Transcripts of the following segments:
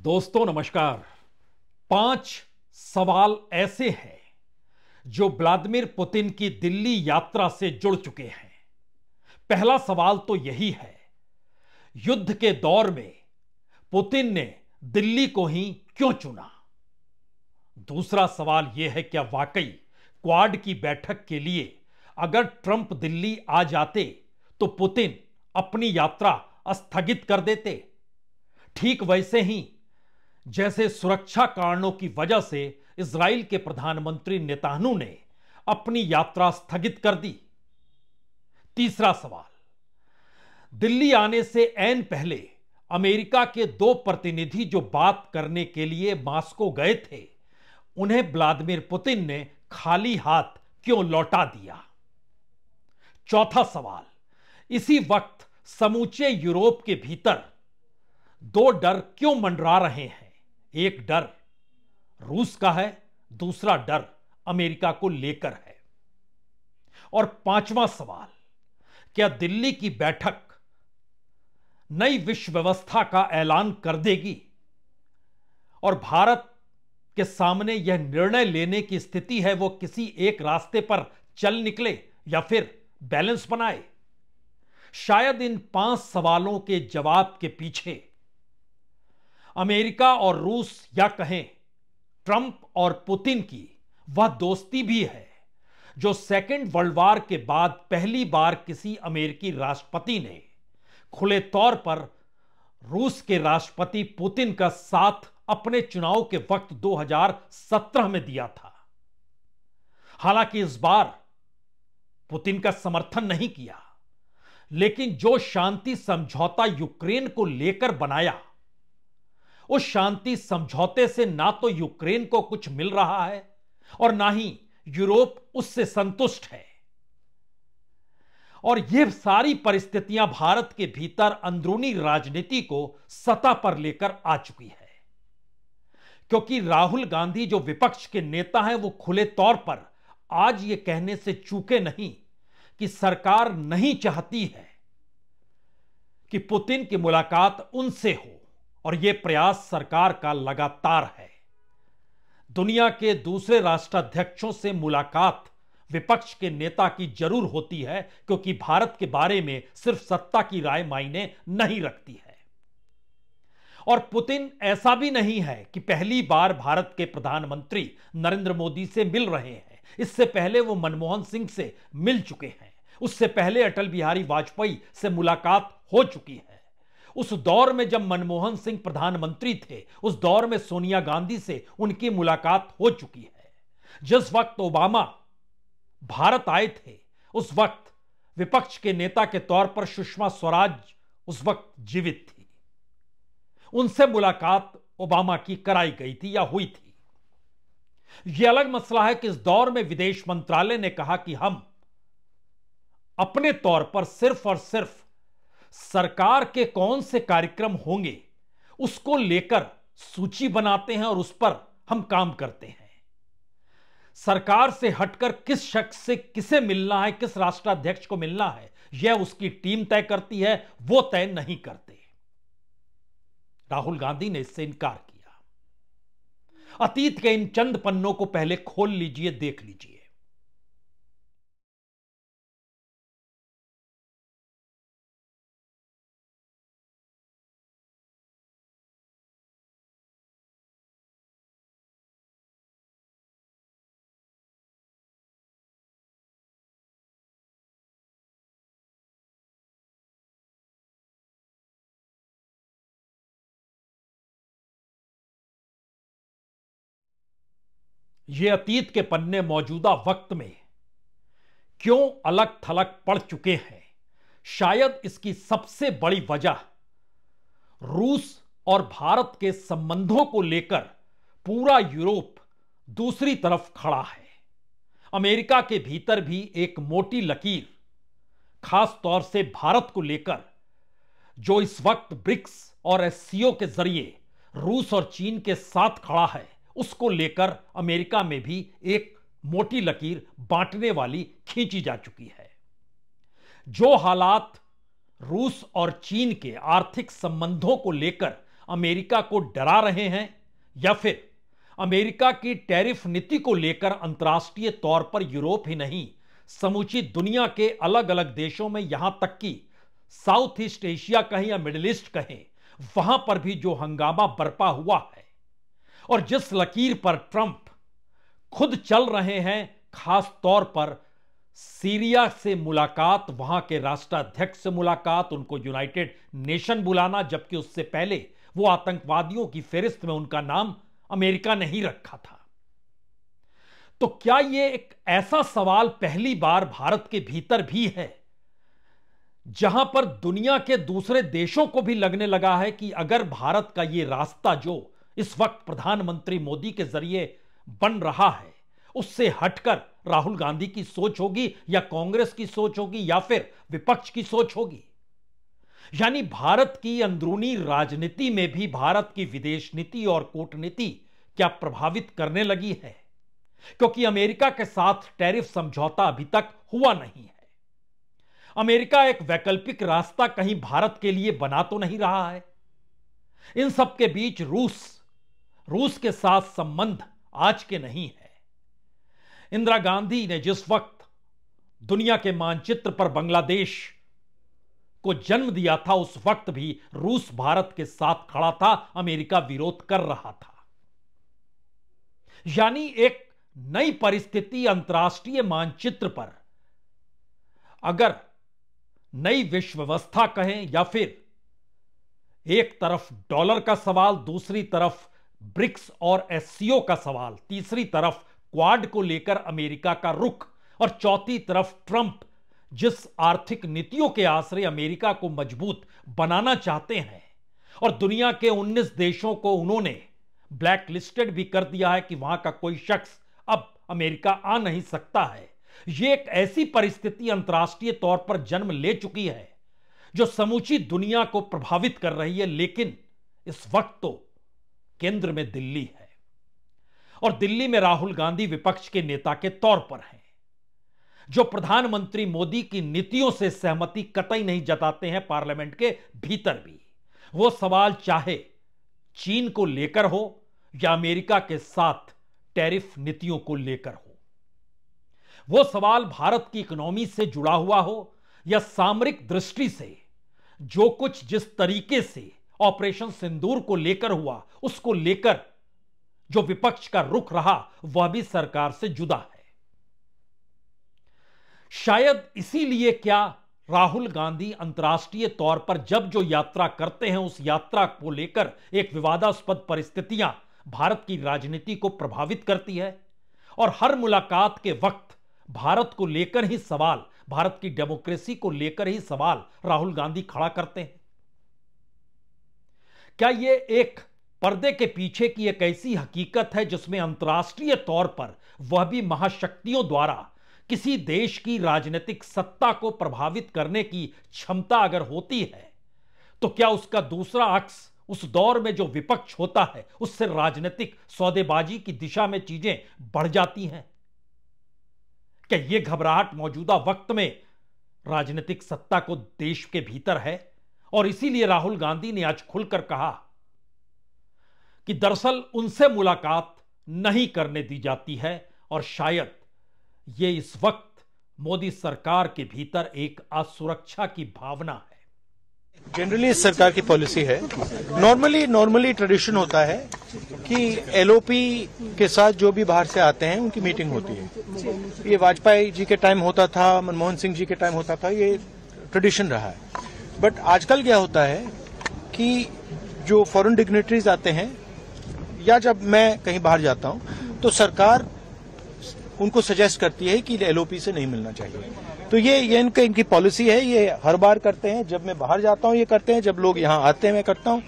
दोस्तों नमस्कार। 5 सवाल ऐसे हैं जो व्लादिमीर पुतिन की दिल्ली यात्रा से जुड़ चुके हैं। पहला सवाल तो यही है, युद्ध के दौर में पुतिन ने दिल्ली को ही क्यों चुना? दूसरा सवाल यह है, क्या वाकई क्वाड की बैठक के लिए अगर ट्रंप दिल्ली आ जाते तो पुतिन अपनी यात्रा स्थगित कर देते? ठीक वैसे ही जैसे सुरक्षा कारणों की वजह से इजराइल के प्रधानमंत्री नेतान्याहू ने अपनी यात्रा स्थगित कर दी। तीसरा सवाल, दिल्ली आने से ऐन पहले अमेरिका के 2 प्रतिनिधि जो बात करने के लिए मास्को गए थे, उन्हें व्लादिमीर पुतिन ने खाली हाथ क्यों लौटा दिया? चौथा सवाल, इसी वक्त समूचे यूरोप के भीतर 2 डर क्यों मंडरा रहे हैं? एक डर रूस का है, दूसरा डर अमेरिका को लेकर है। और पांचवा सवाल, क्या दिल्ली की बैठक नई विश्व व्यवस्था का ऐलान कर देगी और भारत के सामने यह निर्णय लेने की स्थिति है वो किसी एक रास्ते पर चल निकले या फिर बैलेंस बनाए? शायद इन 5 सवालों के जवाब के पीछे अमेरिका और रूस या कहें ट्रंप और पुतिन की वह दोस्ती भी है जो सेकेंड वर्ल्ड वॉर के बाद पहली बार किसी अमेरिकी राष्ट्रपति ने खुले तौर पर रूस के राष्ट्रपति पुतिन का साथ अपने चुनाव के वक्त 2017 में दिया था। हालांकि इस बार पुतिन का समर्थन नहीं किया, लेकिन जो शांति समझौता यूक्रेन को लेकर बनाया, उस शांति समझौते से ना तो यूक्रेन को कुछ मिल रहा है और ना ही यूरोप उससे संतुष्ट है। और यह सारी परिस्थितियां भारत के भीतर अंदरूनी राजनीति को सतह पर लेकर आ चुकी है, क्योंकि राहुल गांधी जो विपक्ष के नेता हैं वो खुले तौर पर आज यह कहने से चूके नहीं कि सरकार नहीं चाहती है कि पुतिन की मुलाकात उनसे हो, और यह प्रयास सरकार का लगातार है। दुनिया के दूसरे राष्ट्राध्यक्षों से मुलाकात विपक्ष के नेता की जरूर होती है, क्योंकि भारत के बारे में सिर्फ सत्ता की राय मायने नहीं रखती है। और पुतिन ऐसा भी नहीं है कि पहली बार भारत के प्रधानमंत्री नरेंद्र मोदी से मिल रहे हैं। इससे पहले वो मनमोहन सिंह से मिल चुके हैं, उससे पहले अटल बिहारी वाजपेयी से मुलाकात हो चुकी है। उस दौर में जब मनमोहन सिंह प्रधानमंत्री थे, उस दौर में सोनिया गांधी से उनकी मुलाकात हो चुकी है। जिस वक्त ओबामा भारत आए थे, उस वक्त विपक्ष के नेता के तौर पर सुषमा स्वराज उस वक्त जीवित थी। उनसे मुलाकात ओबामा की कराई गई थी या हुई थी। यह अलग मसला है कि इस दौर में विदेश मंत्रालय ने कहा कि हम अपने तौर पर सिर्फ और सिर्फ सरकार के कौन से कार्यक्रम होंगे उसको लेकर सूची बनाते हैं और उस पर हम काम करते हैं। सरकार से हटकर किस शख्स से किसे मिलना है, किस राष्ट्राध्यक्ष को मिलना है, यह उसकी टीम तय करती है, वो तय नहीं करते। राहुल गांधी ने इससे इनकार किया। अतीत के इन चंद पन्नों को पहले खोल लीजिए, देख लीजिए। ये अतीत के पन्ने मौजूदा वक्त में क्यों अलग थलग पड़ चुके हैं, शायद इसकी सबसे बड़ी वजह रूस और भारत के संबंधों को लेकर पूरा यूरोप दूसरी तरफ खड़ा है। अमेरिका के भीतर भी एक मोटी लकीर, खास तौर से भारत को लेकर, जो इस वक्त ब्रिक्स और एससीओ के जरिए रूस और चीन के साथ खड़ा है, उसको लेकर अमेरिका में भी एक मोटी लकीर बांटने वाली खींची जा चुकी है। जो हालात रूस और चीन के आर्थिक संबंधों को लेकर अमेरिका को डरा रहे हैं या फिर अमेरिका की टैरिफ नीति को लेकर अंतर्राष्ट्रीय तौर पर यूरोप ही नहीं, समूची दुनिया के अलग अलग देशों में, यहां तक कि साउथ ईस्ट एशिया कहें या मिडिल ईस्ट कहें, वहां पर भी जो हंगामा बरपा हुआ है और जिस लकीर पर ट्रंप खुद चल रहे हैं, खास तौर पर सीरिया से मुलाकात, वहां के राष्ट्राध्यक्ष से मुलाकात, उनको यूनाइटेड नेशन बुलाना, जबकि उससे पहले वो आतंकवादियों की फेहरिस्त में उनका नाम अमेरिका ने ही रखा था। तो क्या यह एक ऐसा सवाल पहली बार भारत के भीतर भी है जहां पर दुनिया के दूसरे देशों को भी लगने लगा है कि अगर भारत का यह रास्ता जो इस वक्त प्रधानमंत्री मोदी के जरिए बन रहा है, उससे हटकर राहुल गांधी की सोच होगी या कांग्रेस की सोच होगी या फिर विपक्ष की सोच होगी। यानी भारत की अंदरूनी राजनीति में भी भारत की विदेश नीति और कूटनीति क्या प्रभावित करने लगी है, क्योंकि अमेरिका के साथ टैरिफ समझौता अभी तक हुआ नहीं है। अमेरिका एक वैकल्पिक रास्ता कहीं भारत के लिए बना तो नहीं रहा है। इन सब के बीच रूस के साथ संबंध आज के नहीं है। इंदिरा गांधी ने जिस वक्त दुनिया के मानचित्र पर बांग्लादेश को जन्म दिया था, उस वक्त भी रूस भारत के साथ खड़ा था, अमेरिका विरोध कर रहा था। यानी एक नई परिस्थिति अंतर्राष्ट्रीय मानचित्र पर, अगर नई विश्व व्यवस्था कहें या फिर एक तरफ डॉलर का सवाल, दूसरी तरफ ब्रिक्स और एससीओ का सवाल, तीसरी तरफ क्वाड को लेकर अमेरिका का रुख और चौथी तरफ ट्रंप जिस आर्थिक नीतियों के आश्रय अमेरिका को मजबूत बनाना चाहते हैं और दुनिया के 19 देशों को उन्होंने ब्लैक लिस्टेड भी कर दिया है कि वहां का कोई शख्स अब अमेरिका आ नहीं सकता है। यह एक ऐसी परिस्थिति अंतर्राष्ट्रीय तौर पर जन्म ले चुकी है जो समूची दुनिया को प्रभावित कर रही है। लेकिन इस वक्त तो केंद्र में दिल्ली है और दिल्ली में राहुल गांधी विपक्ष के नेता के तौर पर हैं, जो प्रधानमंत्री मोदी की नीतियों से सहमति कतई नहीं जताते हैं पार्लियामेंट के भीतर भी। वो सवाल चाहे चीन को लेकर हो या अमेरिका के साथ टैरिफ नीतियों को लेकर हो, वो सवाल भारत की इकोनॉमी से जुड़ा हुआ हो या सामरिक दृष्टि से जो कुछ जिस तरीके से ऑपरेशन सिंदूर को लेकर हुआ, उसको लेकर जो विपक्ष का रुख रहा, वह भी सरकार से जुदा है। शायद इसीलिए क्या राहुल गांधी अंतर्राष्ट्रीय तौर पर जब जो यात्रा करते हैं, उस यात्रा को लेकर एक विवादास्पद परिस्थितियां भारत की राजनीति को प्रभावित करती है और हर मुलाकात के वक्त भारत को लेकर ही सवाल, भारत की डेमोक्रेसी को लेकर ही सवाल राहुल गांधी खड़ा करते हैं। क्या यह एक पर्दे के पीछे की एक ऐसी हकीकत है जिसमें अंतर्राष्ट्रीय तौर पर वह भी महाशक्तियों द्वारा किसी देश की राजनीतिक सत्ता को प्रभावित करने की क्षमता अगर होती है, तो क्या उसका दूसरा अक्स उस दौर में जो विपक्ष होता है, उससे राजनीतिक सौदेबाजी की दिशा में चीजें बढ़ जाती हैं? क्या यह घबराहट मौजूदा वक्त में राजनीतिक सत्ता को देश के भीतर है? और इसीलिए राहुल गांधी ने आज खुलकर कहा कि दरअसल उनसे मुलाकात नहीं करने दी जाती है और शायद ये इस वक्त मोदी सरकार के भीतर एक असुरक्षा की भावना है। जनरली इस सरकार की पॉलिसी है, नॉर्मली ट्रेडिशन होता है कि एलओपी के साथ जो भी बाहर से आते हैं उनकी मीटिंग होती है। ये वाजपेयी जी के टाइम होता था, मनमोहन सिंह जी के टाइम होता था, ये ट्रेडिशन रहा है। बट आजकल क्या होता है कि जो फॉरेन डिग्नेटरीज आते हैं या जब मैं कहीं बाहर जाता हूं तो सरकार उनको सजेस्ट करती है कि एलओपी से नहीं मिलना चाहिए। तो ये इनकी पॉलिसी है, ये हर बार करते हैं। जब मैं बाहर जाता हूं ये करते हैं, जब लोग यहां आते हैं मैं करता हूं।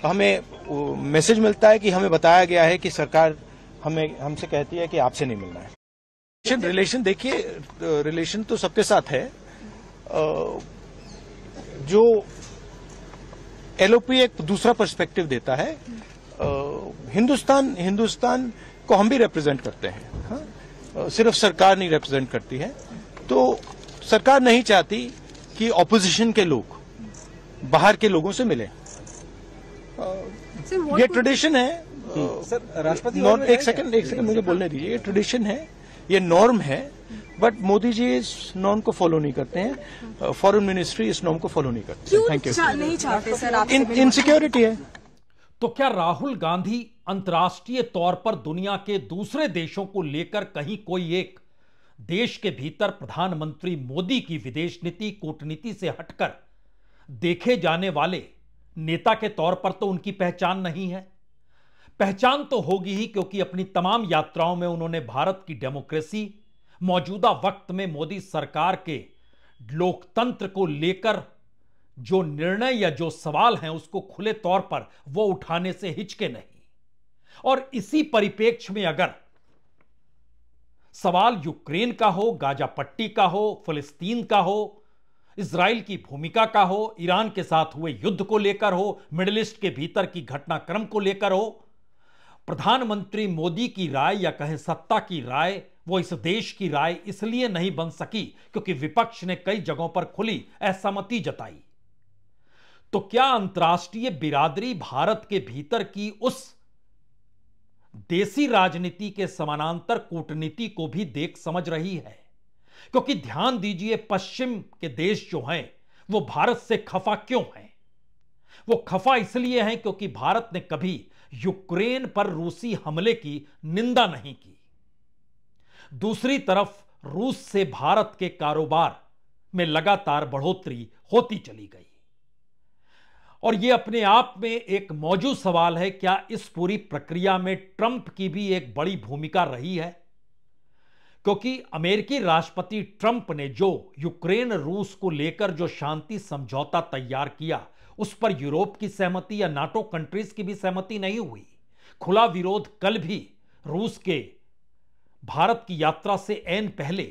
हमें मैसेज मिलता है कि हमें बताया गया है कि सरकार हमसे कहती है कि आपसे नहीं मिलना है। रिलेशन देखिए, रिलेशन तो सबके साथ है। जो एलओपी एक दूसरा पर्सपेक्टिव देता है। हिंदुस्तान को हम भी रिप्रेजेंट करते हैं, हाँ? सिर्फ सरकार नहीं रिप्रेजेंट करती है। तो सरकार नहीं चाहती कि ऑपोजिशन के लोग बाहर के लोगों से मिलें। ये ट्रेडिशन है सर। राष्ट्रपति एक सेकंड मुझे बोलने दीजिए। ये ट्रेडिशन है, ये नॉर्म है, बट मोदी जी इस नॉर्म को फॉलो नहीं करते हैं। फॉरेन मिनिस्ट्री इस नॉर्म को फॉलो नहीं करती। Thank you. नहीं चाहते सर आप? इनसिक्योरिटी है। तो क्या राहुल गांधी अंतर्राष्ट्रीय तौर पर दुनिया के दूसरे देशों को लेकर कहीं कोई एक देश के भीतर प्रधानमंत्री मोदी की विदेश नीति, कूटनीति से हटकर देखे जाने वाले नेता के तौर पर तो उनकी पहचान नहीं है? पहचान तो होगी ही, क्योंकि अपनी तमाम यात्राओं में उन्होंने भारत की डेमोक्रेसी, मौजूदा वक्त में मोदी सरकार के लोकतंत्र को लेकर जो निर्णय या जो सवाल हैं उसको खुले तौर पर वो उठाने से हिचके नहीं। और इसी परिप्रेक्ष्य में अगर सवाल यूक्रेन का हो, गाजा पट्टी का हो, फिलिस्तीन का हो, इजराइल की भूमिका का हो, ईरान के साथ हुए युद्ध को लेकर हो, मिडिल ईस्ट के भीतर की घटनाक्रम को लेकर हो, प्रधानमंत्री मोदी की राय या कहें सत्ता की राय वो इस देश की राय इसलिए नहीं बन सकी क्योंकि विपक्ष ने कई जगहों पर खुली असहमति जताई। तो क्या अंतर्राष्ट्रीय बिरादरी भारत के भीतर की उस देसी राजनीति के समानांतर कूटनीति को भी देख समझ रही है? क्योंकि ध्यान दीजिए, पश्चिम के देश जो हैं वो भारत से खफा क्यों हैं? वो खफा इसलिए हैं क्योंकि भारत ने कभी यूक्रेन पर रूसी हमले की निंदा नहीं की। दूसरी तरफ रूस से भारत के कारोबार में लगातार बढ़ोतरी होती चली गई। और यह अपने आप में एक मौजूद सवाल है, क्या इस पूरी प्रक्रिया में ट्रंप की भी एक बड़ी भूमिका रही है? क्योंकि अमेरिकी राष्ट्रपति ट्रंप ने जो यूक्रेन रूस को लेकर जो शांति समझौता तैयार किया उस पर यूरोप की सहमति या नाटो कंट्रीज की भी सहमति नहीं हुई। खुला विरोध कल भी रूस के भारत की यात्रा से ऐन पहले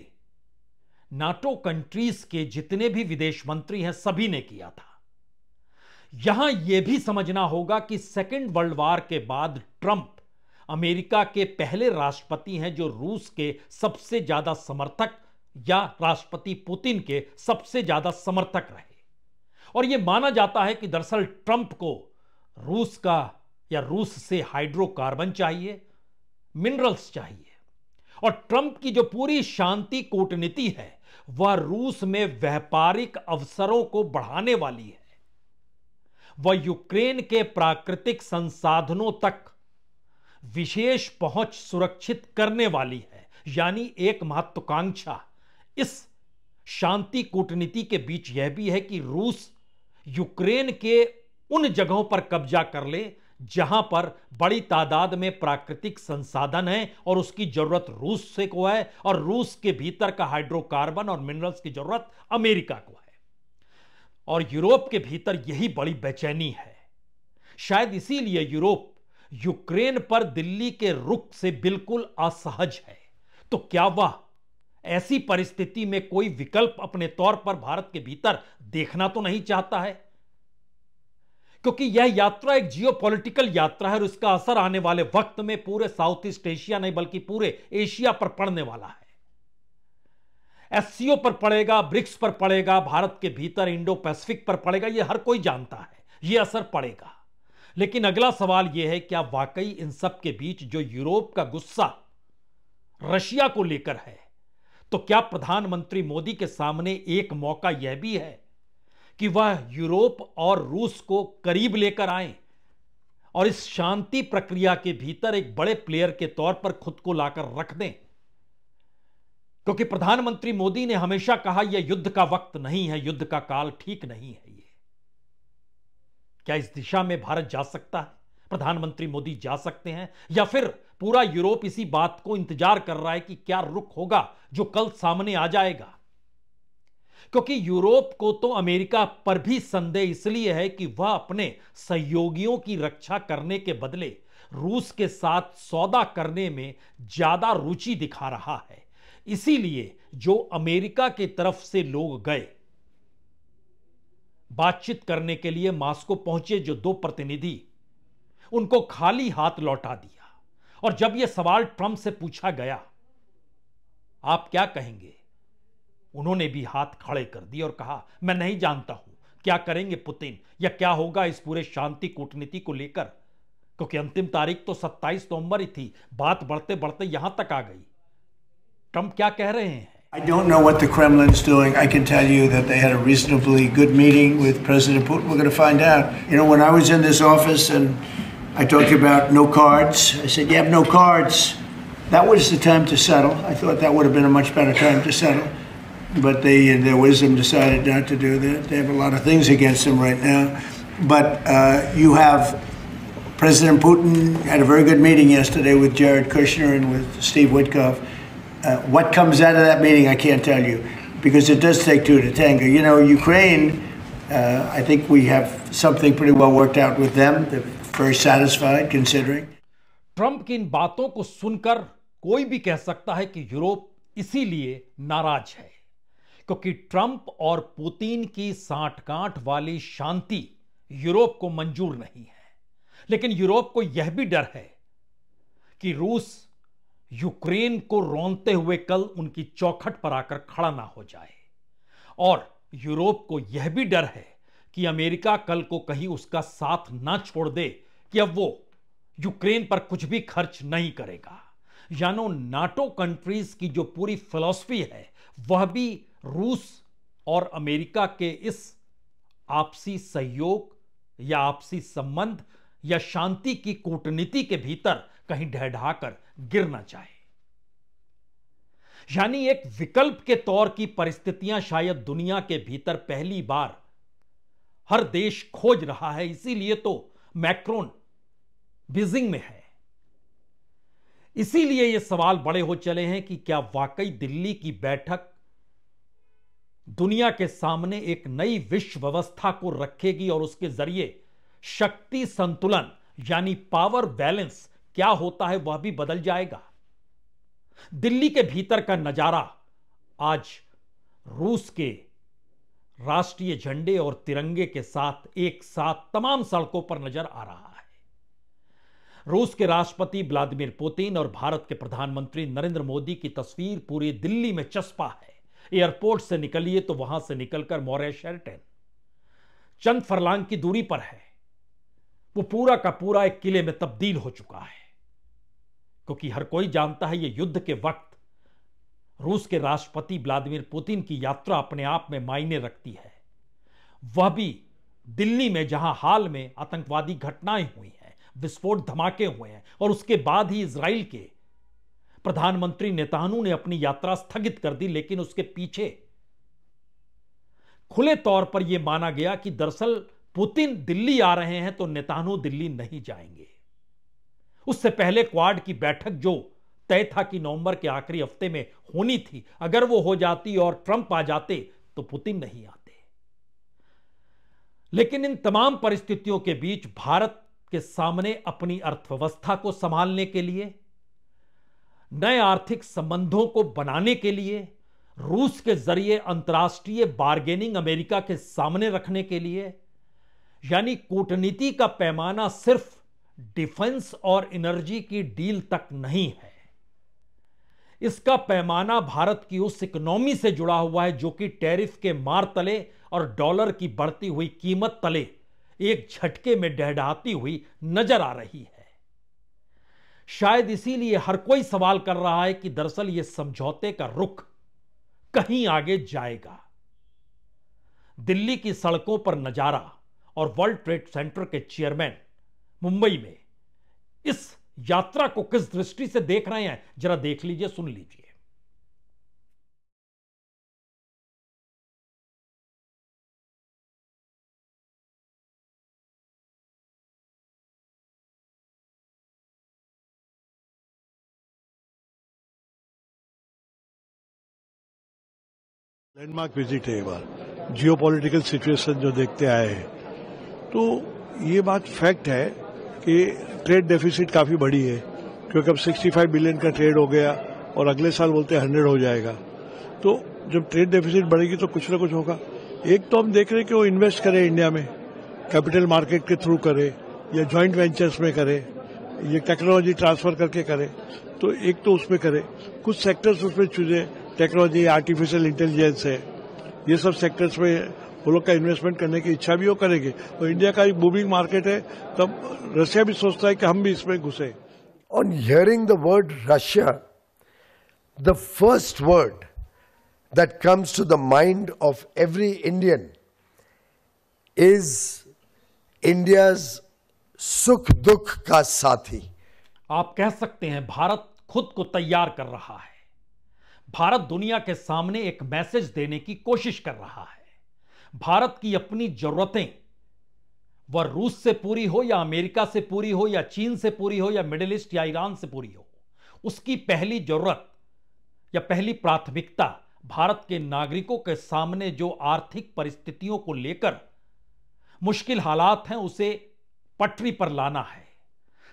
नाटो कंट्रीज के जितने भी विदेश मंत्री हैं सभी ने किया था। यहां यह भी समझना होगा कि सेकेंड वर्ल्ड वॉर के बाद ट्रंप अमेरिका के पहले राष्ट्रपति हैं जो रूस के सबसे ज्यादा समर्थक या राष्ट्रपति पुतिन के सबसे ज्यादा समर्थक रहे। और यह माना जाता है कि दरअसल ट्रंप को रूस का या रूस से हाइड्रोकार्बन चाहिए, मिनरल्स चाहिए। और ट्रंप की जो पूरी शांति कूटनीति है वह रूस में व्यापारिक अवसरों को बढ़ाने वाली है। वह यूक्रेन के प्राकृतिक संसाधनों तक विशेष पहुंच सुरक्षित करने वाली है। यानी एक महत्वाकांक्षा इस शांति कूटनीति के बीच यह भी है कि रूस यूक्रेन के उन जगहों पर कब्जा कर ले जहां पर बड़ी तादाद में प्राकृतिक संसाधन है और उसकी जरूरत रूस से को है, और रूस के भीतर का हाइड्रोकार्बन और मिनरल्स की जरूरत अमेरिका को है। और यूरोप के भीतर यही बड़ी बेचैनी है। शायद इसीलिए यूरोप यूक्रेन पर दिल्ली के रुख से बिल्कुल असहज है। तो क्या वह ऐसी परिस्थिति में कोई विकल्प अपने तौर पर भारत के भीतर देखना तो नहीं चाहता है? क्योंकि यह यात्रा एक जियोपॉलिटिकल यात्रा है और इसका असर आने वाले वक्त में पूरे साउथ ईस्ट एशिया नहीं बल्कि पूरे एशिया पर पड़ने वाला है। एससीओ पर पड़ेगा, ब्रिक्स पर पड़ेगा, भारत के भीतर इंडो पैसिफिक पर पड़ेगा, यह हर कोई जानता है, यह असर पड़ेगा। लेकिन अगला सवाल यह है, क्या वाकई इन सब के बीच जो यूरोप का गुस्सा रशिया को लेकर है, तो क्या प्रधानमंत्री मोदी के सामने एक मौका यह भी है कि वह यूरोप और रूस को करीब लेकर आए और इस शांति प्रक्रिया के भीतर एक बड़े प्लेयर के तौर पर खुद को लाकर रख दें? क्योंकि प्रधानमंत्री मोदी ने हमेशा कहा यह युद्ध का वक्त नहीं है, युद्ध का काल ठीक नहीं है। ये क्या इस दिशा में भारत जा सकता है? प्रधानमंत्री मोदी जा सकते हैं? या फिर पूरा यूरोप इसी बात को इंतजार कर रहा है कि क्या रुख होगा जो कल सामने आ जाएगा? क्योंकि यूरोप को तो अमेरिका पर भी संदेह इसलिए है कि वह अपने सहयोगियों की रक्षा करने के बदले रूस के साथ सौदा करने में ज्यादा रुचि दिखा रहा है। इसीलिए जो अमेरिका की तरफ से लोग गए बातचीत करने के लिए मास्को पहुंचे, जो 2 प्रतिनिधि, उनको खाली हाथ लौटा दिया। और जब यह सवाल ट्रंप से पूछा गया आप क्या कहेंगे, उन्होंने भी हाथ खड़े कर दिए और कहा मैं नहीं जानता हूं क्या करेंगे पुतिन, या क्या होगा इस पूरे शांति कूटनीति को लेकर, क्योंकि अंतिम तारीख तो 27 नवंबर ही थी। बात बढ़ते बढ़ते यहां तक आ गई। ट्रंप क्या कह रहे हैं? I don't know what the Kremlin's doing. I can tell you that they had a reasonably good meeting with President Putin. We're going to find out. You know, when I was in this office and I talked about no cards, I said, you have no cards. That was the time to settle. I thought that would have been a much better time to settle. But they, in their wisdom, decided not to do that. They have a lot of things against them right now. But you have President Putin had a very good meeting yesterday with Jared Kushner and with Steve Witkoff. What comes out of that meeting, I can't tell you, because it does take two to tango. You know, Ukraine, I think we have something pretty well worked out with them. They're very satisfied, considering. Trump की इन बातों को सुनकर कोई भी कह सकता है कि यूरोप इसीलिए नाराज है, क्योंकि ट्रंप और पुतिन की सांठगांठ वाली शांति यूरोप को मंजूर नहीं है। लेकिन यूरोप को यह भी डर है कि रूस यूक्रेन को रौंदते हुए कल उनकी चौखट पर आकर खड़ा ना हो जाए, और यूरोप को यह भी डर है कि अमेरिका कल को कहीं उसका साथ ना छोड़ दे कि अब वो यूक्रेन पर कुछ भी खर्च नहीं करेगा। यानी नाटो कंट्रीज की जो पूरी फिलॉसफी है वह भी रूस और अमेरिका के इस आपसी सहयोग या आपसी संबंध या शांति की कूटनीति के भीतर कहीं ढहढाकर गिर ना जाए। यानी एक विकल्प के तौर की परिस्थितियां शायद दुनिया के भीतर पहली बार हर देश खोज रहा है। इसीलिए तो मैक्रोन बीजिंग में है। इसीलिए यह सवाल बड़े हो चले हैं कि क्या वाकई दिल्ली की बैठक दुनिया के सामने एक नई विश्व व्यवस्था को रखेगी और उसके जरिए शक्ति संतुलन यानी पावर बैलेंस क्या होता है वह भी बदल जाएगा। दिल्ली के भीतर का नजारा आज रूस के राष्ट्रीय झंडे और तिरंगे के साथ एक साथ तमाम सड़कों पर नजर आ रहा है। रूस के राष्ट्रपति व्लादिमीर पुतिन और भारत के प्रधानमंत्री नरेंद्र मोदी की तस्वीर पूरी दिल्ली में चस्पा है। एयरपोर्ट से निकलिए तो वहां से निकलकर मौर्य शेरटन चंद फरलांग की दूरी पर है। वो पूरा का पूरा एक किले में तब्दील हो चुका है, क्योंकि हर कोई जानता है यह युद्ध के वक्त रूस के राष्ट्रपति व्लादिमीर पुतिन की यात्रा अपने आप में मायने रखती है। वह भी दिल्ली में, जहां हाल में आतंकवादी घटनाएं हुई हैं, विस्फोट धमाके हुए हैं, और उसके बाद ही इजराइल के प्रधानमंत्री नेतान्याहू ने अपनी यात्रा स्थगित कर दी। लेकिन उसके पीछे खुले तौर पर यह माना गया कि दरअसल पुतिन दिल्ली आ रहे हैं तो नेतान्याहू दिल्ली नहीं जाएंगे। उससे पहले क्वाड की बैठक जो तय था कि नवंबर के आखिरी हफ्ते में होनी थी, अगर वो हो जाती और ट्रंप आ जाते तो पुतिन नहीं आते। लेकिन इन तमाम परिस्थितियों के बीच भारत के सामने अपनी अर्थव्यवस्था को संभालने के लिए, नए आर्थिक संबंधों को बनाने के लिए, रूस के जरिए अंतर्राष्ट्रीय बार्गेनिंग अमेरिका के सामने रखने के लिए, यानी कूटनीति का पैमाना सिर्फ डिफेंस और एनर्जी की डील तक नहीं है। इसका पैमाना भारत की उस इकोनॉमी से जुड़ा हुआ है जो कि टैरिफ के मार तले और डॉलर की बढ़ती हुई कीमत तले एक झटके में डहढाती हुई नजर आ रही है। शायद इसीलिए हर कोई सवाल कर रहा है कि दरअसल यह समझौते का रुख कहीं आगे जाएगा। दिल्ली की सड़कों पर नजारा और वर्ल्ड ट्रेड सेंटर के चेयरमैन मुंबई में इस यात्रा को किस दृष्टि से देख रहे हैं, जरा देख लीजिए, सुन लीजिए। लैंडमार्क विजिट है ये बार। जियोपॉलिटिकल सिचुएशन जो देखते आए हैं, तो ये बात फैक्ट है कि ट्रेड डेफिसिट काफी बढ़ी है, क्योंकि अब 65 बिलियन का ट्रेड हो गया और अगले साल बोलते हैं 100 हो जाएगा। तो जब ट्रेड डेफिसिट बढ़ेगी तो कुछ ना कुछ होगा। एक तो हम देख रहे हैं कि वो इन्वेस्ट करे इंडिया में, कैपिटल मार्केट के थ्रू करे या ज्वाइंट वेंचर्स में करे, ये टेक्नोलॉजी ट्रांसफर करके करे। तो एक तो उसमें करे, कुछ सेक्टर्स उसमें चुने, टेक्नोलॉजी, आर्टिफिशियल इंटेलिजेंस है, ये सब सेक्टर्स में वो लोग का इन्वेस्टमेंट करने की इच्छा भी वो करेंगे। तो इंडिया का एक बूमिंग मार्केट है, तब रशिया भी सोचता है कि हम भी इसमें घुसे। On hearing the word Russia, the first word that comes to the mind of every Indian is India's sukh dukh ka sathi. आप कह सकते हैं भारत खुद को तैयार कर रहा है। भारत दुनिया के सामने एक मैसेज देने की कोशिश कर रहा है। भारत की अपनी जरूरतें वह रूस से पूरी हो या अमेरिका से पूरी हो या चीन से पूरी हो या मिडिल ईस्ट या ईरान से पूरी हो, उसकी पहली जरूरत या पहली प्राथमिकता भारत के नागरिकों के सामने जो आर्थिक परिस्थितियों को लेकर मुश्किल हालात हैं उसे पटरी पर लाना है।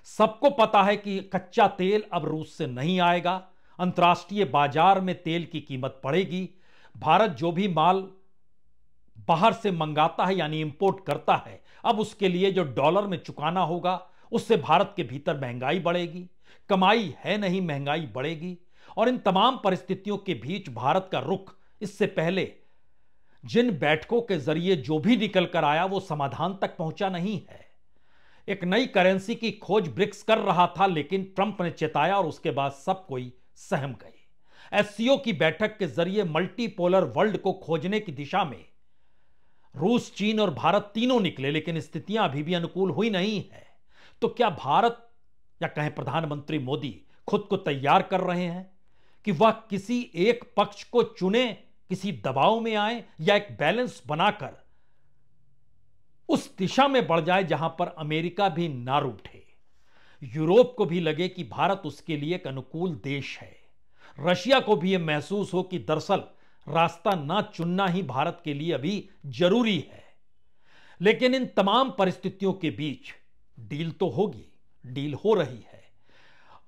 सबको पता है कि कच्चा तेल अब रूस से नहीं आएगा, अंतर्राष्ट्रीय बाजार में तेल की कीमत बढ़ेगी। भारत जो भी माल बाहर से मंगाता है यानी इंपोर्ट करता है, अब उसके लिए जो डॉलर में चुकाना होगा उससे भारत के भीतर महंगाई बढ़ेगी। कमाई है नहीं, महंगाई बढ़ेगी। और इन तमाम परिस्थितियों के बीच भारत का रुख इससे पहले जिन बैठकों के जरिए जो भी निकल कर आया वो समाधान तक पहुंचा नहीं है। एक नई करेंसी की खोज ब्रिक्स कर रहा था, लेकिन ट्रंप ने चेताया और उसके बाद सब कोई सहम गए। एससीओ की बैठक के जरिए मल्टीपोलर वर्ल्ड को खोजने की दिशा में रूस, चीन और भारत तीनों निकले, लेकिन स्थितियां अभी भी अनुकूल हुई नहीं है। तो क्या भारत या कहें प्रधानमंत्री मोदी खुद को तैयार कर रहे हैं कि वह किसी एक पक्ष को चुने, किसी दबाव में आए या एक बैलेंस बनाकर उस दिशा में बढ़ जाए जहां पर अमेरिका भी ना रूठे, यूरोप को भी लगे कि भारत उसके लिए एक अनुकूल देश है, रशिया को भी यह महसूस हो कि दरअसल रास्ता ना चुनना ही भारत के लिए अभी जरूरी है। लेकिन इन तमाम परिस्थितियों के बीच डील तो होगी, डील हो रही है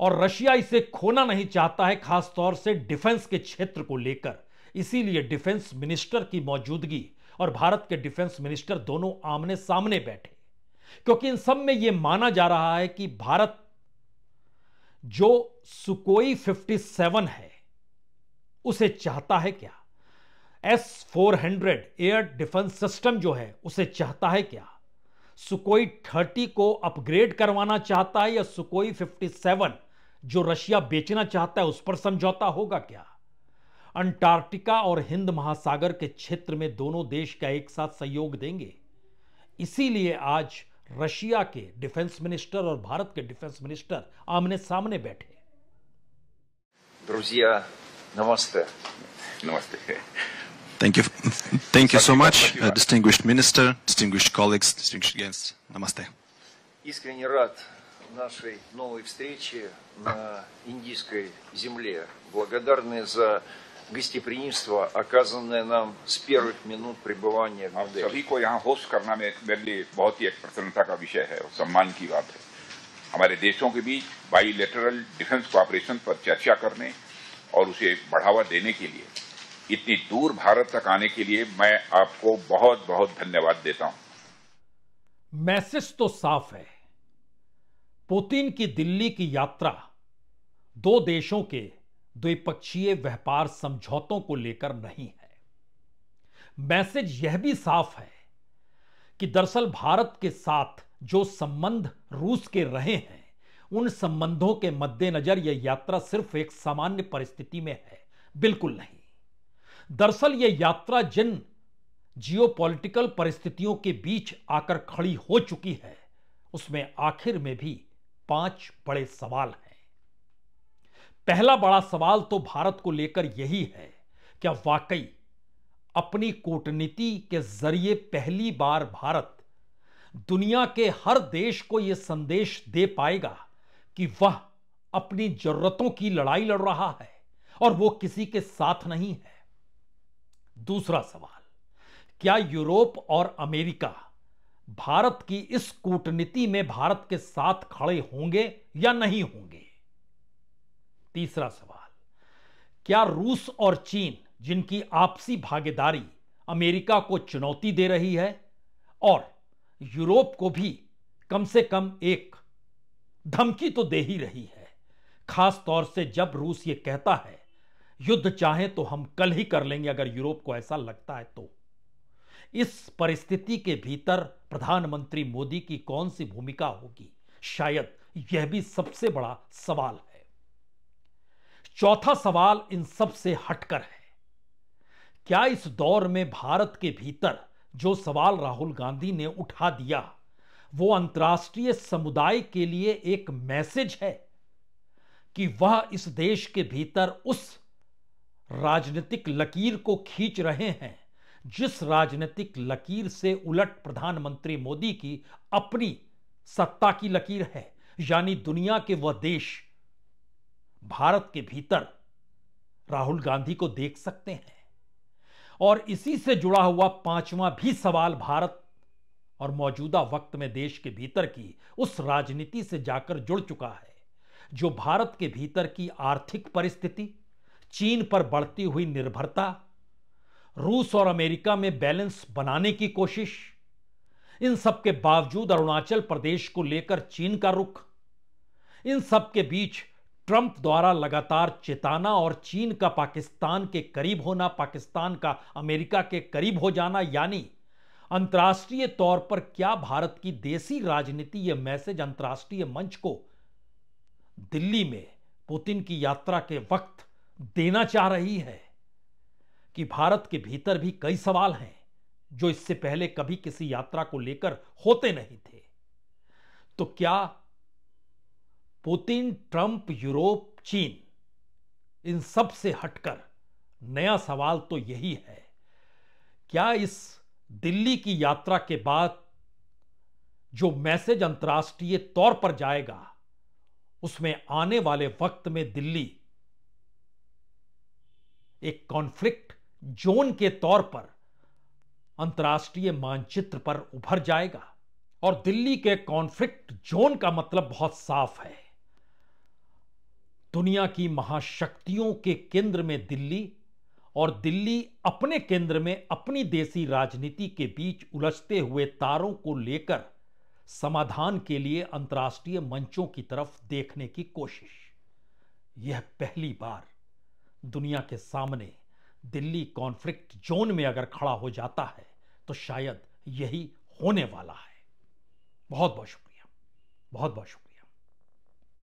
और रशिया इसे खोना नहीं चाहता है, खासतौर से डिफेंस के क्षेत्र को लेकर। इसीलिए डिफेंस मिनिस्टर की मौजूदगी और भारत के डिफेंस मिनिस्टर दोनों आमने सामने बैठे, क्योंकि इन सब में यह माना जा रहा है कि भारत जो सुकोई 57 है उसे चाहता है क्या, S-400 एयर डिफेंस सिस्टम जो है उसे चाहता है क्या, सुकोई 30 को अपग्रेड करवाना चाहता है या सुकोई 57 जो रशिया बेचना चाहता है उस पर समझौता होगा क्या। अंटार्कटिका और हिंद महासागर के क्षेत्र में दोनों देश का एक साथ सहयोग देंगे। इसीलिए आज रशिया के डिफेंस मिनिस्टर और भारत के डिफेंस मिनिस्टर आमने सामने बैठे। Друзья, namaste. Namaste. Thank you so much, distinguished minister, distinguished colleagues, distinguished guests. Namaste. Искренне рад нашей новой встрече на индийской земле. Благодарны за гостеприимство, оказанное нам с первых минут пребывания в Дели. सभी को यहाँ होस्ट करना मेरे लिए बहुत ही एक प्रसन्नता का विषय है और सम्मान की बात है। हमारे देशों के बीच बाइलेटरल डिफेंस कोऑपरेशन पर चर्चा करने और उसे बढ़ावा देने के लिए इतनी दूर भारत तक आने के लिए मैं आपको बहुत बहुत धन्यवाद देता हूं। मैसेज तो साफ है, पुतिन की दिल्ली की यात्रा दो देशों के द्विपक्षीय व्यापार समझौतों को लेकर नहीं है। मैसेज यह भी साफ है कि दरअसल भारत के साथ जो संबंध रूस के रहे हैं उन संबंधों के मद्देनजर यह यात्रा सिर्फ एक सामान्य परिस्थिति में है, बिल्कुल नहीं। दरअसल यह यात्रा जिन जियोपॉलिटिकल परिस्थितियों के बीच आकर खड़ी हो चुकी है उसमें आखिर में भी 5 बड़े सवाल हैं। पहला बड़ा सवाल तो भारत को लेकर यही है, क्या वाकई अपनी कूटनीति के जरिए पहली बार भारत दुनिया के हर देश को यह संदेश दे पाएगा कि वह अपनी जरूरतों की लड़ाई लड़ रहा है और वो किसी के साथ नहीं है। दूसरा सवाल, क्या यूरोप और अमेरिका भारत की इस कूटनीति में भारत के साथ खड़े होंगे या नहीं होंगे। तीसरा सवाल, क्या रूस और चीन जिनकी आपसी भागीदारी अमेरिका को चुनौती दे रही है और यूरोप को भी कम से कम एक धमकी तो दे ही रही है, खास तौर से जब रूस ये कहता है युद्ध चाहे तो हम कल ही कर लेंगे अगर यूरोप को ऐसा लगता है तो। इस परिस्थिति के भीतर प्रधानमंत्री मोदी की कौन सी भूमिका होगी, शायद यह भी सबसे बड़ा सवाल है। चौथा सवाल इन सब से हटकर है, क्या इस दौर में भारत के भीतर जो सवाल राहुल गांधी ने उठा दिया वो अंतर्राष्ट्रीय समुदाय के लिए एक मैसेज है कि वह इस देश के भीतर उस राजनीतिक लकीर को खींच रहे हैं जिस राजनीतिक लकीर से उलट प्रधानमंत्री मोदी की अपनी सत्ता की लकीर है, यानी दुनिया के वह देश भारत के भीतर राहुल गांधी को देख सकते हैं। और इसी से जुड़ा हुआ पांचवां भी सवाल भारत और मौजूदा वक्त में देश के भीतर की उस राजनीति से जाकर जुड़ चुका है जो भारत के भीतर की आर्थिक परिस्थिति, चीन पर बढ़ती हुई निर्भरता, रूस और अमेरिका में बैलेंस बनाने की कोशिश, इन सब के बावजूद अरुणाचल प्रदेश को लेकर चीन का रुख, इन सब के बीच ट्रंप द्वारा लगातार चेताना और चीन का पाकिस्तान के करीब होना, पाकिस्तान का अमेरिका के करीब हो जाना, यानी अंतर्राष्ट्रीय तौर पर क्या भारत की देसी राजनीति यह मैसेज अंतर्राष्ट्रीय मंच को दिल्ली में पुतिन की यात्रा के वक्त देना चाह रही है कि भारत के भीतर भी कई सवाल हैं जो इससे पहले कभी किसी यात्रा को लेकर होते नहीं थे। तो क्या पुतिन, ट्रंप, यूरोप, चीन, इन सब से हटकर नया सवाल तो यही है, क्या इस दिल्ली की यात्रा के बाद जो मैसेज अंतर्राष्ट्रीय तौर पर जाएगा उसमें आने वाले वक्त में दिल्ली एक कॉन्फ्लिक्ट जोन के तौर पर अंतर्राष्ट्रीय मानचित्र पर उभर जाएगा। और दिल्ली के कॉन्फ्लिक्ट जोन का मतलब बहुत साफ है, दुनिया की महाशक्तियों के केंद्र में दिल्ली और दिल्ली अपने केंद्र में अपनी देसी राजनीति के बीच उलझते हुए तारों को लेकर समाधान के लिए अंतर्राष्ट्रीय मंचों की तरफ देखने की कोशिश। यह पहली बार दुनिया के सामने दिल्ली कॉन्फ्लिक्ट जोन में अगर खड़ा हो जाता है तो शायद यही होने वाला है। बहुत बहुत शुक्रिया, बहुत बहुत शुक्रिया।